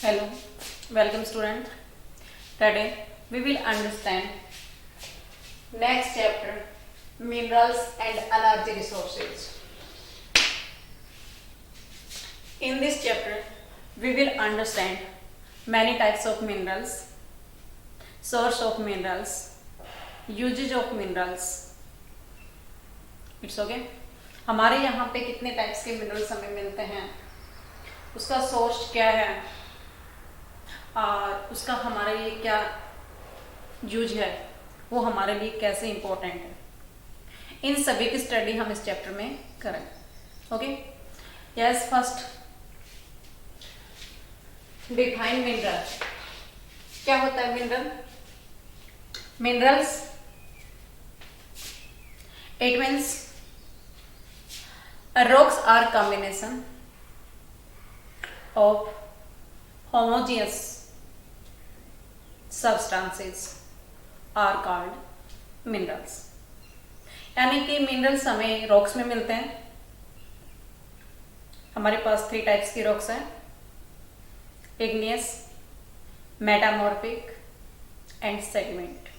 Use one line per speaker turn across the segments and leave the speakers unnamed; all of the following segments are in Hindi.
Hello, welcome student. Today we will understand next chapter, minerals and energy resources. In this chapter we will understand many types of minerals, source of minerals, usage of minerals. It's okay. हमारे यहाँ पे कितने टाइप्स के मिनरल्स हमें मिलते हैं, उसका सोर्स क्या है और उसका हमारे लिए क्या यूज है, वो हमारे लिए कैसे इम्पोर्टेंट है, इन सभी की स्टडी हम इस चैप्टर में करें. Okay. Yes, first define mineral. क्या होता है mineral? Minerals, it means rocks are combination of homogeneous substances are called minerals. यानी कि मिनरल्स हमें रॉक्स में मिलते हैं. हमारे पास 3 टाइप्स की रॉक्स हैं, इग्नियस, मेटामॉर्फिक एंड सेगमेंट.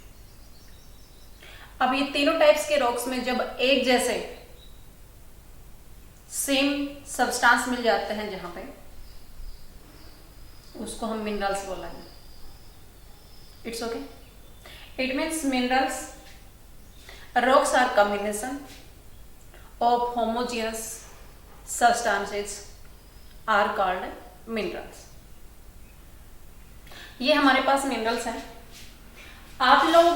अब ये तीनों टाइप्स के रॉक्स में जब एक जैसे सेम सब्सटेंस मिल जाते हैं जहां पे, उसको हम मिनरल्स बोलेंगे. It's okay. It means minerals, rocks are combination of homogeneous substances are called minerals. ये हमारे पास मिनरल्स हैं. आप लोग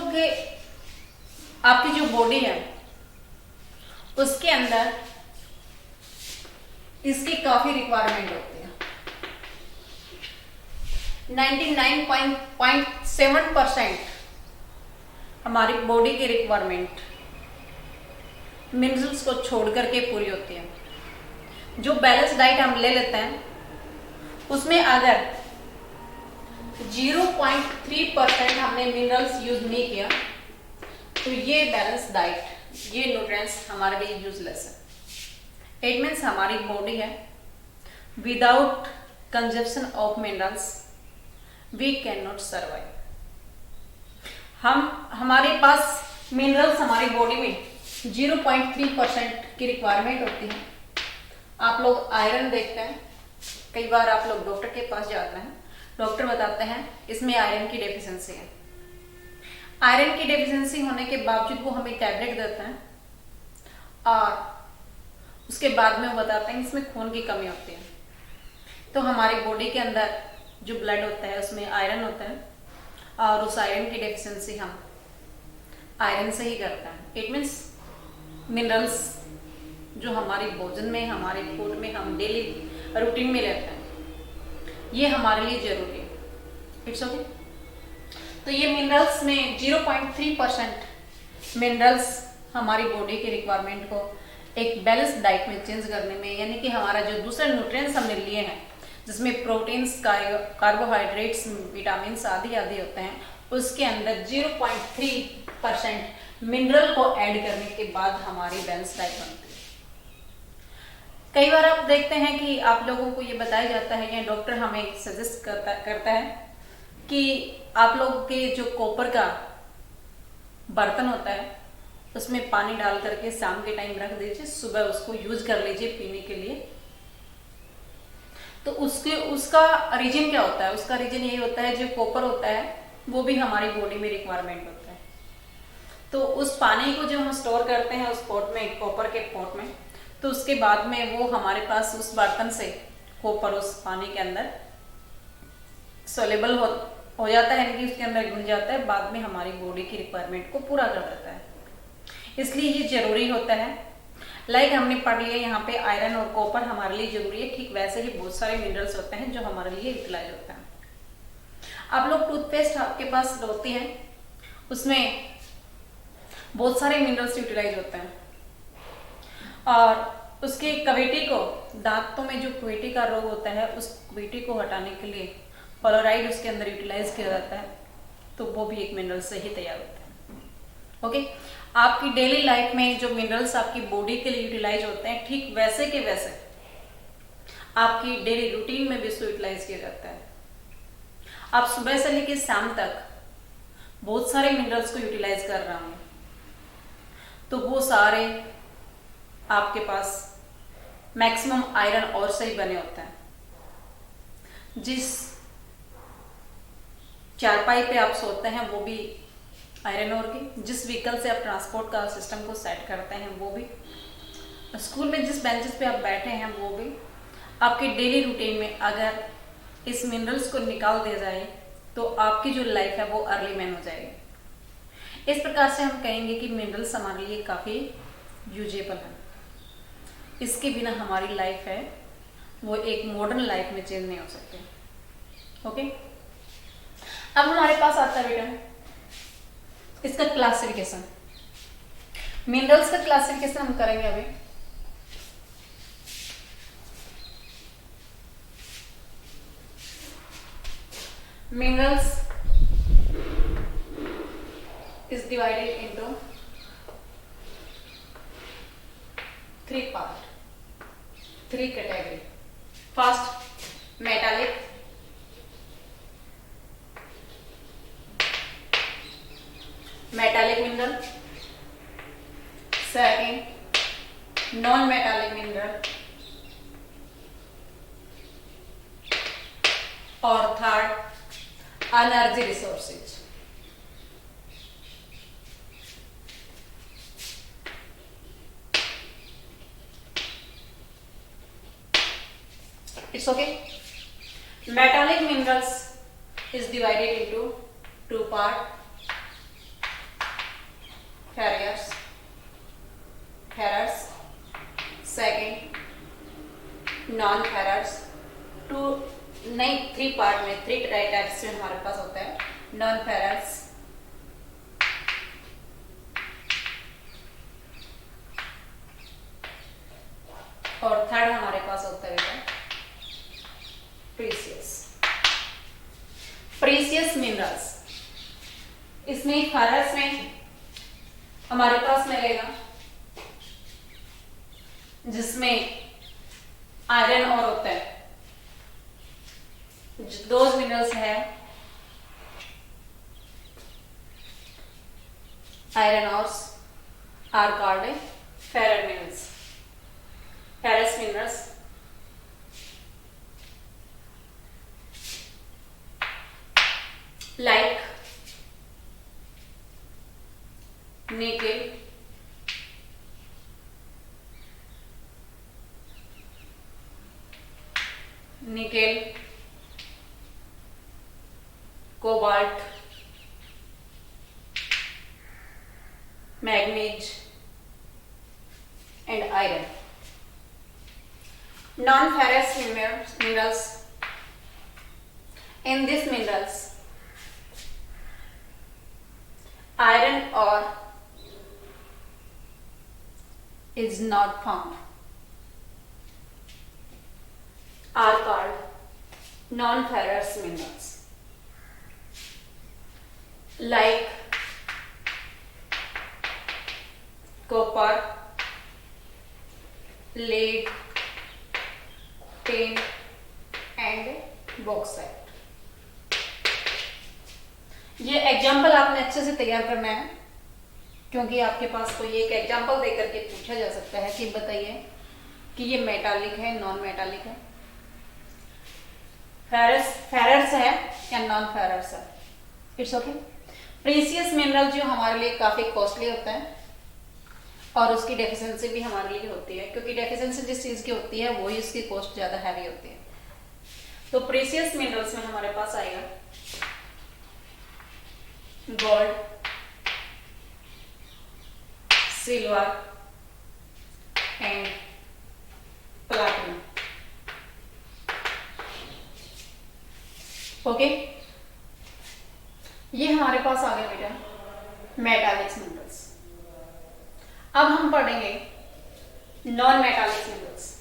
आपकी जो बॉडी है उसके अंदर इसकी काफी रिक्वायरमेंट होती है. 99.7% हमारी बॉडी की रिक्वायरमेंट मिनरल्स को छोड़ करके पूरी होती है. जो बैलेंस डाइट हम ले लेते हैं उसमें अगर 0.3% हमने मिनरल्स यूज नहीं किया तो ये बैलेंस डाइट, ये न्यूट्रिएंट्स हमारे लिए यूजलेस है. इट मीन्स हमारी बॉडी है, without consumption of minerals we can not survive. हमारे पास मिनरल्स हमारी बॉडी में 0.3% की रिक्वायरमेंट होती है. आप लोग आयरन देखते हैं, कई बार आप लोग डॉक्टर के पास जाते हैं, डॉक्टर बताते हैं इसमें आयरन की डेफिशिएंसी है. आयरन की डेफिशिएंसी होने के बावजूद वो हमें टैबलेट देते हैं और उसके बाद में वो बताते हैं इसमें खून की कमी होती है. तो हमारी बॉडी के अंदर जो ब्लड होता है उसमें आयरन होता है और उस आयरन की डेफिशिएंसी हम आयरन से ही करते हैं. इट मीन्स मिनरल्स जो हमारी भोजन में, हमारे फूड में हम डेली रूटीन में लेते हैं, ये हमारे लिए जरूरी है. It's okay. तो ये मिनरल्स में 0.3% मिनरल्स हमारी बॉडी की रिक्वायरमेंट को एक बैलेंस डाइट में चेंज करने में, यानी कि हमारा जो दूसरे न्यूट्रिएंट्स हमने लिए हैं जिसमें प्रोटीन्स, कार्बोहाइड्रेट्स, विटामिन्स आदि आदि होते हैं, उसके अंदर 0.3% मिनरल को ऐड करने के बाद हमारी बैलेंस डाइट बनती है. कई बार आप देखते हैं कि आप लोगों को ये बताया जाता है या डॉक्टर हमें सजेस्ट करता है कि आप लोग के जो कॉपर का बर्तन होता है उसमें पानी डाल करके शाम के टाइम रख दीजिए, सुबह उसको यूज कर लीजिए पीने के लिए. तो उसका रीजन क्या होता है? उसका रीजन यही होता है जो कॉपर होता है वो भी हमारी बॉडी में रिक्वायरमेंट होता है. तो उस पानी को जो हम स्टोर करते हैं उस पॉट में, कॉपर के पॉट में, तो उसके बाद में वो हमारे पास उस बर्तन से कॉपर उस पानी के अंदर सोलेबल हो जाता है, यानी कि उसके अंदर घुल जाता है, बाद में हमारी बॉडी की रिक्वायरमेंट को पूरा कर देता है. इसलिए ये जरूरी होता है. लाइक हमने पढ़ लिया यहाँ पे आयरन और कॉपर हमारे लिए जरूरी है, ठीक वैसे ही बहुत सारे मिनरल्स होते हैं जो हमारे लिए यूटिलाइज होते हैं. आप लोग टूथपेस्ट आपके पास होती है, उसमें बहुत सारे मिनरल्स यूटिलाइज होते हैं और उसकी कैविटी को, दांतों में जो कैविटी का रोग होता है उस कैविटी को हटाने के लिए फ्लोराइड उसके अंदर यूटिलाइज किया जाता है, तो वो भी एक मिनरल से ही तैयार होता है. ओके. आपकी डेली लाइफ में जो मिनरल्स आपकी बॉडी के लिए यूटिलाइज होते हैं, ठीक वैसे के वैसे आपकी डेली रूटीन में भी इसको यूटिलाइज किया जाता है. आप सुबह से लेकर शाम तक बहुत सारे मिनरल्स को यूटिलाइज कर रहे होंगे, तो वो सारे आपके पास मैक्सिमम आयरन और से ही बने होते हैं। जिस चारपाई पे आप सोते हैं वो भी आयरन और की, जिस व्हीकल से आप ट्रांसपोर्ट का सिस्टम को सेट करते हैं वो भी, स्कूल में जिस बेंचेस पे आप बैठे हैं वो भी, आपके डेली रूटीन में अगर इस मिनरल्स को निकाल दिया जाए तो आपकी जो लाइफ है वो अर्ली मैन हो जाएगी। इस प्रकार से हम कहेंगे कि मिनरल्स हमारे लिए काफ़ी यूजेबल है। इसके बिना हमारी लाइफ है वो एक मॉडर्न लाइफ में चेंज नहीं हो सकते। ओके, अब हमारे पास आता है बेटा इसका क्लासिफिकेशन। मिनरल्स का क्लासिफिकेशन हम करेंगे अभी। Minerals is divided into 3 parts, 3 category. First, metallic, mineral. Second, non-metallic mineral. और third, energy resources. It's okay. Metallic minerals is divided into 2 parts. Ferrous. Second, non-ferrous. 3 part में 3 टाइप्स में हमारे पास होता है। non-ferrous, और थर्ड हमारे पास होता है बेटा प्रीसियस मिनरल्स। इसमें फेरस में हमारे पास मिलेगा जिसमें आयरन और होता है। दोज मिनरल्स है iron ores are called ferrous minerals. like nickel, cobalt, manganese and iron. Non-ferrous minerals. In these minerals, iron ore is not found, are called non-ferrous minerals. Like copper, lead, tin and bauxite. ये एग्जाम्पल आपने अच्छे से तैयार करना है, क्योंकि आपके पास कोई एक एग्जाम्पल देकर के पूछा जा सकता है कि बताइए कि ये मेटालिक है नॉन मेटालिक है, फेरस है या नॉन फेरस है। It's okay. प्रीसियस मिनरल जो हमारे लिए काफी कॉस्टली होता है और उसकी डेफिशिएंसी भी हमारे लिए होती है, क्योंकि डेफिशिएंसी जिस चीज की होती है वही उसकी कॉस्ट ज्यादा हैवी होती है। तो प्रीसियस मिनरल्स में हमारे पास आएगा gold, silver and platinum. Okay, ये हमारे पास आ गया बेटा मेटालिक मिनरल्स। अब हम पढ़ेंगे non metallic minerals.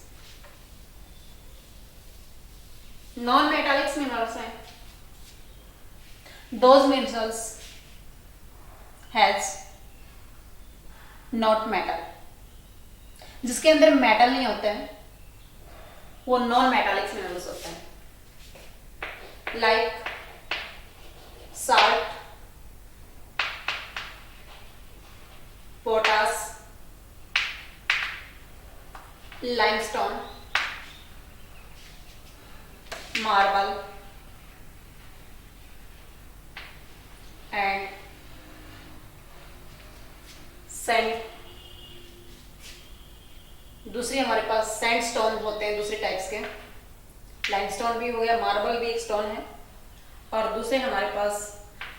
Non metallic minerals हैं those minerals has not metal, जिसके अंदर मेटल नहीं होते हैं वो नॉन मेटालिक मिनरल्स होते हैं। Like salt, potash, limestone, marble and sand। दूसरी हमारे पास सैंडस्टोन होते हैं दूसरे टाइप्स के, लाइमस्टोन भी हो गया, मार्बल भी एक स्टोन है, और दूसरे हमारे पास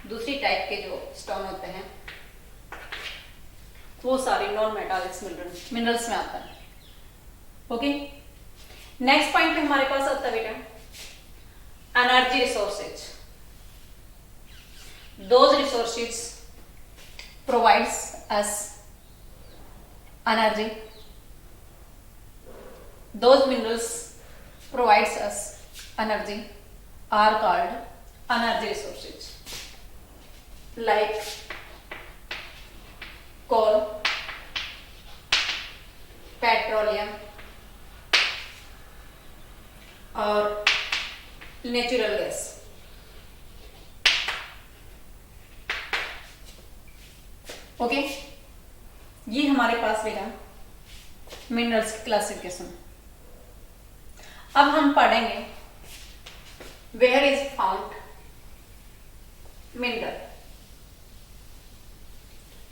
दूसरी टाइप के जो स्टोन होते हैं वो सारे नॉन मेटालिक मिनरल्स में आता है। ओके, नेक्स्ट पॉइंट पे हमारे पास आता है बेटा energy resources. Those resources provides us energy, those minerals provides us energy are called energy resources like coal, petroleum और नेचुरल गैस। ओके, ये हमारे पास बेटा मिनरल्स की क्लासिफिकेशन। अब हम पढ़ेंगे where is found mineral,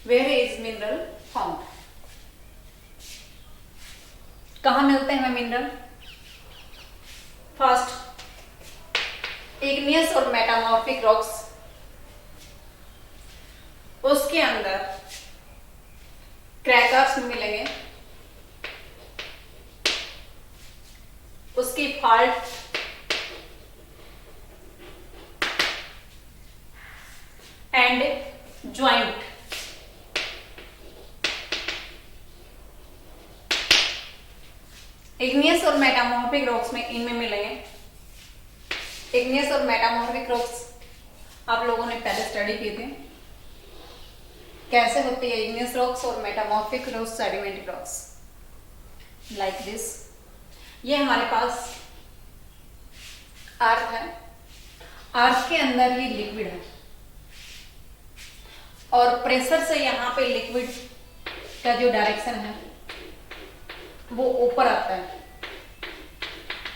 where is mineral found, कहां मिलते हैं हमें मिनरल। फर्स्ट, इग्नियस और मेटामॉर्फिक रॉक्स, उसके अंदर क्रैकर्स मिलेंगे, उसकी फॉल्ट एंड ज्वाइंट, इग्नियस और मेटामॉर्फिक रॉक्स में इनमें मिलेंगे। इग्नियस और मेटामॉर्फिक रॉक्स आप लोगों ने पहले स्टडी किए थे, कैसे होती है इग्नियस रॉक्स और metamorphic rocks, sedimentary rocks like this. ये हमारे पास अर्थ है, अर्थ के अंदर ये लिक्विड है और प्रेशर से यहाँ पे लिक्विड का जो डायरेक्शन है वो ऊपर आता है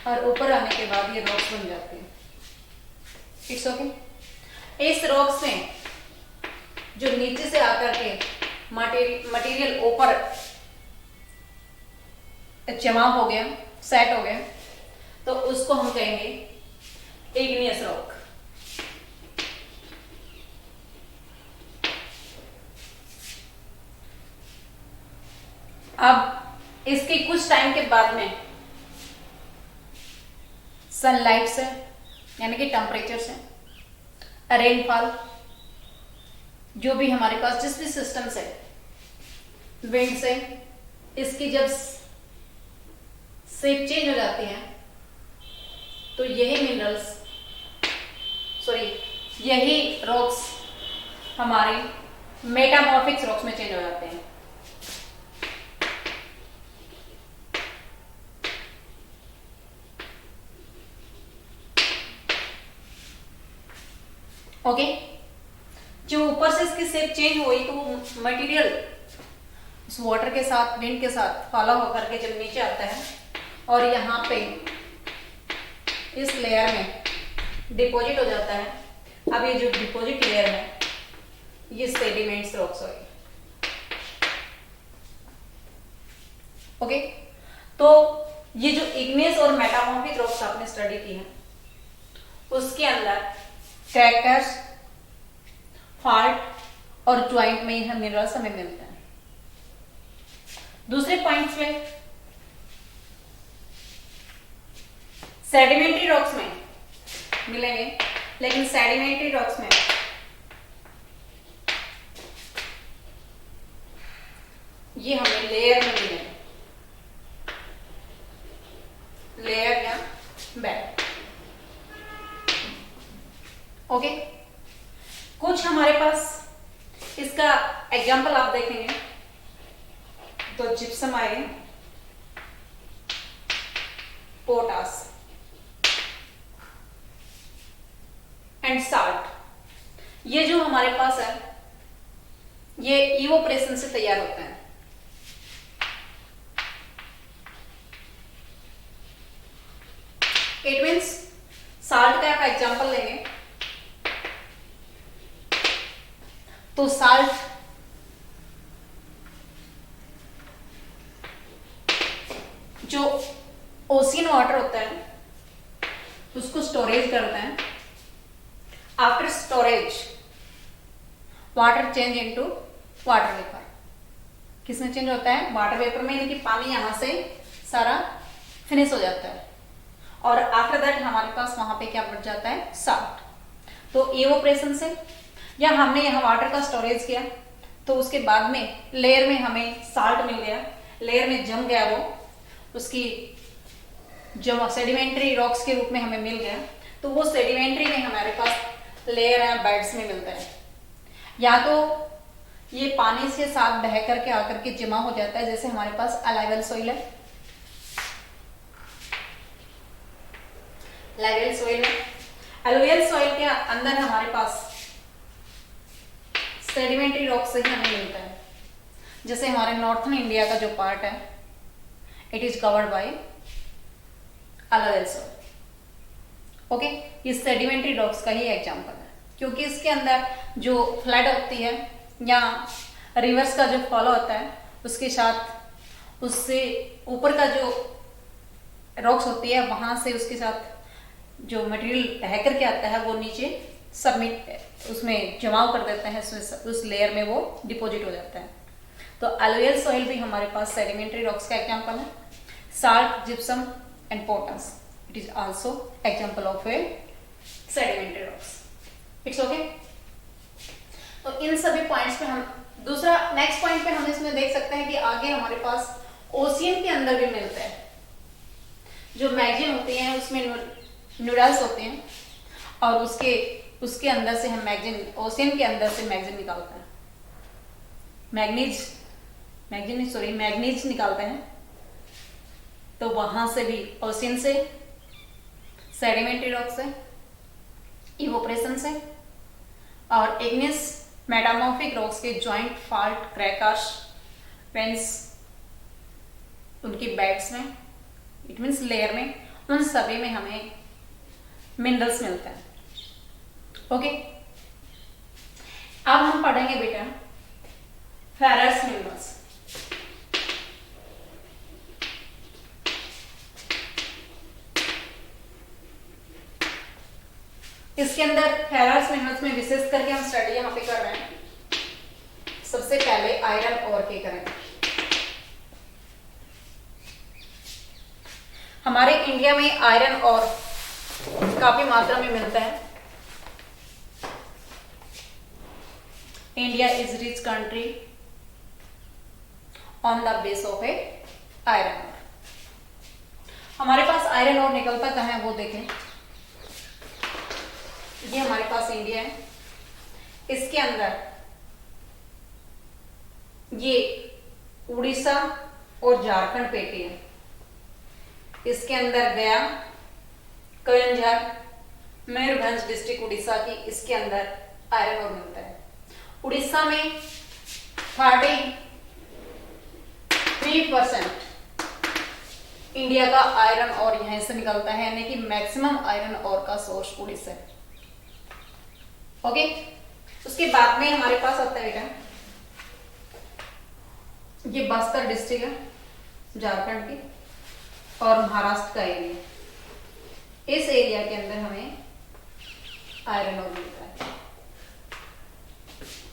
और ऊपर आने के बाद ये रॉक्स बन जाती है। It's okay. इस रॉक्स में जो नीचे से आकर के मटेरियल ऊपर जमा हो गया, सेट हो गया, तो उसको हम कहेंगे इग्नियस रॉक। अब इसके कुछ टाइम के बाद में सनलाइट से यानी कि टेम्परेचर से, रेनफॉल, जो भी हमारे पास जिस भी सिस्टम से, विंड से, इसकी जब शेप चेंज हो जाती है तो यही मिनरल्स, यही रॉक्स हमारे मेटामॉर्फिक रॉक्स में चेंज हो जाते हैं। ओके, जो ऊपर से इसकी शेप चेंज हुई तो वो मटेरियल उस वाटर के साथ, विंड के साथ फॉलो होकर के जब नीचे आता है और यहाँ पे इस लेयर में डिपॉजिट हो जाता है। अब ये जो डिपॉजिट लेयर है ये सेडिमेंट्स रॉक्स होगी। ओके, तो ये जो इग्नियस और मेटामॉर्फिक रॉक्स आपने स्टडी की है उसके अंदर क्रैकर्स, फॉल्ट और ज्वाइंट में यह मिनरल्स हमें मिलते हैं। दूसरे पॉइंट्स में सेडिमेंट्री रॉक्स में मिलेंगे, लेकिन सेडिमेंट्री रॉक्स में ये हमें लेयर में मिलेंगे, लेयर या बेड। ओके, कुछ हमारे पास इसका एग्जांपल आप देखेंगे तो gypsum iron, potash and salt, ये जो हमारे पास है ये इवोपरेशन से तैयार होता है। इट मीन्स साल्ट का आप एग्जांपल लेंगे तो साल्ट जो ओशियन वाटर होता है उसको स्टोरेज करता है। After storage water change into water vapour. किसमें चेंज होता है? वाटर वेपर में, यानी कि पानी यहां से सारा फिनिश हो जाता है और आफ्टर दैट हमारे पास वहां पे क्या बढ़ जाता है? साल्ट। तो इवोपरेशन से या हमने यहाँ वाटर का स्टोरेज किया तो उसके बाद में लेयर में हमें साल्ट मिल गया, लेयर में जम गया, वो उसकी जो सेडिमेंट्री रॉक्स के रूप में हमें मिल गया। तो वो सेडिमेंट्री में हमारे पास लेयर है बेड्स में मिलता है, या तो ये पानी के साथ बह करके आकर के जमा हो जाता है, जैसे हमारे पास अलुवियल सॉइल है। अलुवियल सॉइल में, अलुवियल सॉइल के अंदर हमारे पास सेडिमेंट्री रॉक से ही हमें मिलता है। जैसे हमारे नॉर्थन इंडिया का जो पार्ट है it is covered by alluvial soil. Okay, ये सेडिमेंट्री रॉक्स का ही एग्जांपल है, क्योंकि इसके अंदर जो फ्लड होती है या रिवर्स का जो फॉलो होता है उसके साथ उससे ऊपर का जो रॉक्स होती है वहां से उसके साथ जो मटेरियल बह करके आता है वो नीचे सबमिट उसमें जमाव कर देते हैं, उस लेयर में वो डिपॉजिट हो जाता है। तो अलुवियल सॉइल भी हमारे पास सेडिमेंट्री रॉक्स का एग्जांपल है। Salt, gypsum and potash, it is also example of A sedimentary rocks. It's okay. तो इन सभी पॉइंट्स पे हम दूसरा नेक्स्ट पॉइंट पे हम इसमें देख सकते हैं कि आगे हमारे पास ओशियन के अंदर भी मिलता है। जो मैग्जीन होती हैं उसमें नूडल्स होते हैं और उसके अंदर से हम मैग्जीन, ओशियन के अंदर से मैग्जीन निकालते हैं, मैग्नीज निकालते हैं। तो वहां से भी ओशियन से, सेडिमेंट्री रॉक से, इवोपरेशन से और इग्नियस मेटामॉर्फिक रॉक्स के जॉइंट फॉल्ट क्रैकर्स वेंस उनकी बेड्स में, इट मीन्स लेयर में, उन सभी में हमें मिनरल्स मिलते हैं। ओके, अब हम पढ़ेंगे बेटा फेरस मिनरल्स। इसके अंदर फेरस मिनरल्स में विशेष करके हम स्टडी यहां पे कर रहे हैं। सबसे पहले आयरन और के करें। हमारे इंडिया में आयरन और काफी मात्रा में मिलता है। India is rich country on the base of A iron और। हमारे पास आयरन और निकलता कहाँ है वो देखें। ये हमारे पास इंडिया है, इसके अंदर ये उड़ीसा और झारखंड पेटी है, इसके अंदर गया, कयंझर, मयूरभंज डिस्ट्रिक्ट उड़ीसा की, इसके अंदर आयरन और मिलता है। उड़ीसा में 33% इंडिया का आयरन और यहां से निकलता है, यानी कि मैक्सिमम आयरन और का सोर्स उड़ीसा है। ओके, उसके बाद में हमारे पास आता है बेटा ये बस्तर डिस्ट्रिक्ट है झारखंड की और महाराष्ट्र का एरिया। इस एरिया के अंदर हमें आयरन और मिलता है।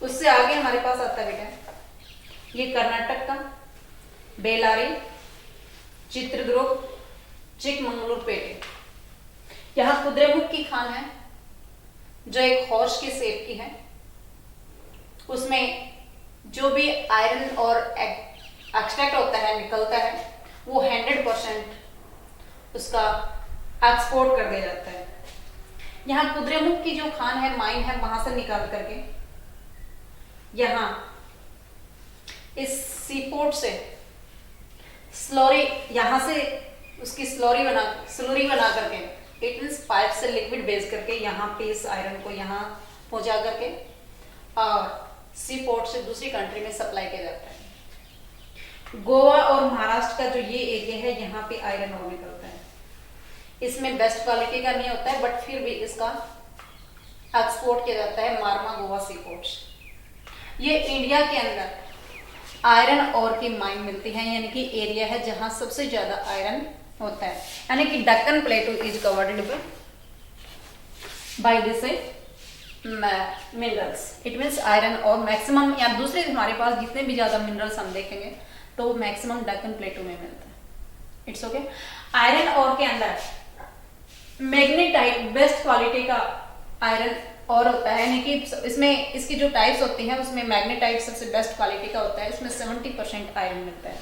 उससे आगे हमारे पास आता है बेटा ये कर्नाटक का बेलारी, चित्रदुर्ग, चिकमंगलुरु पेटे। यहां कुद्रेमुख की खान है जो एक हॉर्स की शेप की है। उसमें जो भी आयरन और एक्सट्रैक्ट होता है, निकलता है, वो 100% उसका एक्सपोर्ट कर दिया जाता है। यहाँ कुद्रेमुख की जो खान है, माइन है, वहां से निकाल करके यहाँ इस सीपोर्ट से स्लोरी, यहां से उसकी स्लोरी बना करके, इट मीन्स पाइप से लिक्विड भेज करके यहाँ पे इस आयरन को यहाँ पहुंचा करके और सी पोर्ट से दूसरी कंट्री में सप्लाई किया जाता है। गोवा और महाराष्ट्र का जो ये एरिया है, यहाँ पे आयरन और निकलता है। इसमें बेस्ट क्वालिटी का नहीं होता है, बट फिर भी इसका एक्सपोर्ट किया जाता है मारमा गोवा सी पोर्ट्स। ये इंडिया के अंदर आयरन और की माइन मिलती है, यानी कि एरिया है जहां सबसे ज्यादा आयरन होता है, यानी कि Deccan प्लेटू is covered by this minerals. It means iron और मैक्सिमम, या दूसरे हमारे पास जितने भी ज्यादा मिनरल्स हम देखेंगे तो मैक्सिमम डक्कन प्लेटू में मिलता है। It's okay. आयरन और के अंदर मैग्नेटाइट बेस्ट क्वालिटी का आयरन और होता है, यानी कि इसमें इसकी जो टाइप्स होती हैं उसमें मैग्नेटाइट सबसे बेस्ट क्वालिटी का होता है। इसमें 70% आयरन मिलता है।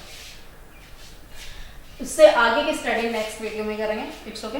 इससे आगे की स्टडी नेक्स्ट वीडियो में करेंगे। It's okay.